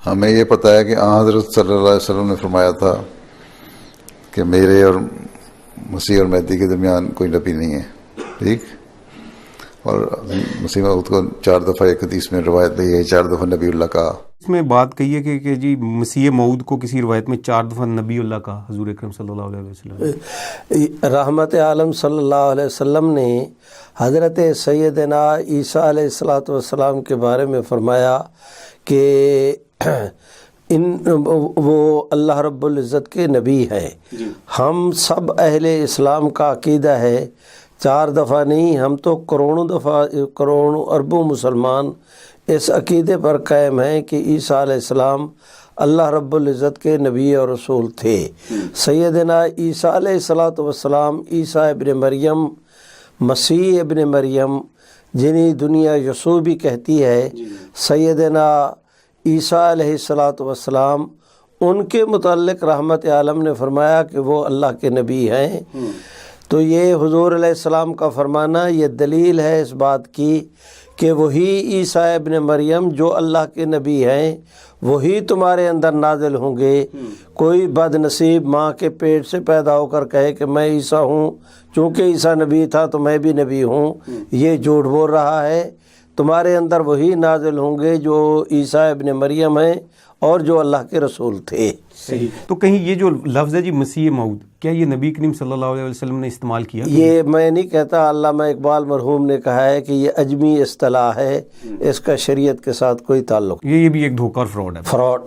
ہمیں یہ پتہ ہے کہ حضرت صلی اللہ علیہ وسلم نے فرمایا تھا کہ میرے اور مسیح اور مہدی کے درمیان کوئی نبی نہیں ہے، ٹھیک، اور مسیح موعود کو 4 دفعہ ایک حدیث میں روایت ہے 4 دفعہ نبی اللہ کہا۔ اس میں بات کہی ہے کہ جی مسیح موعود کو کسی روایت میں 4 دفعہ نبی اللہ کہا حضور اکرم صلی اللہ علیہ وسلم۔ رحمت عالم صلی اللہ علیہ وسلم نے حضرت سیدنا عیسیٰ علیہ الصلاۃ والسلام کے بارے میں فرمایا کہ وہ اللہ رب العزت کے نبی ہیں۔ ہم سب اہل اسلام کا عقیدہ ہے، 4 دفعہ نہیں، ہم تو کروڑوں دفعہ، کروڑوں اربوں مسلمان اس عقیدے پر قائم ہیں کہ عیسیٰ علیہ السلام اللہ رب العزت کے نبی اور رسول تھے۔ سیدنا عیسیٰ علیہ الصلاۃ والسلام، عیسیٰ ابن مریم، مسیح ابن مریم، جنہیں دنیا یسوع بھی کہتی ہے، سیدنا عیسیٰ علیہ الصلاۃ والسلام، ان کے متعلق رحمت عالم نے فرمایا کہ وہ اللہ کے نبی ہیں۔ تو یہ حضور علیہ السلام کا فرمانا یہ دلیل ہے اس بات کی کہ وہی عیسیٰ ابن مریم جو اللہ کے نبی ہیں وہی تمہارے اندر نازل ہوں گے۔ کوئی بد نصیب ماں کے پیٹ سے پیدا ہو کر کہے کہ میں عیسیٰ ہوں، چونکہ عیسیٰ نبی تھا تو میں بھی نبی ہوں، یہ جھوٹ بول رہا ہے۔ تمہارے اندر وہی نازل ہوں گے جو عیسیٰ ابن مریم ہیں اور جو اللہ کے رسول تھے۔ صحیح۔ تو کہیں یہ جو لفظ ہے جی مسیح موعود، کیا یہ نبی کریم صلی اللہ علیہ وسلم نے استعمال کیا؟ یہ میں نہیں کہتا، علامہ اقبال مرحوم نے کہا ہے کہ یہ عجمی اصطلاح ہے، اس کا شریعت کے ساتھ کوئی تعلق۔ یہ بھی ایک دھوکہ اور فراڈ ہے۔ فراڈ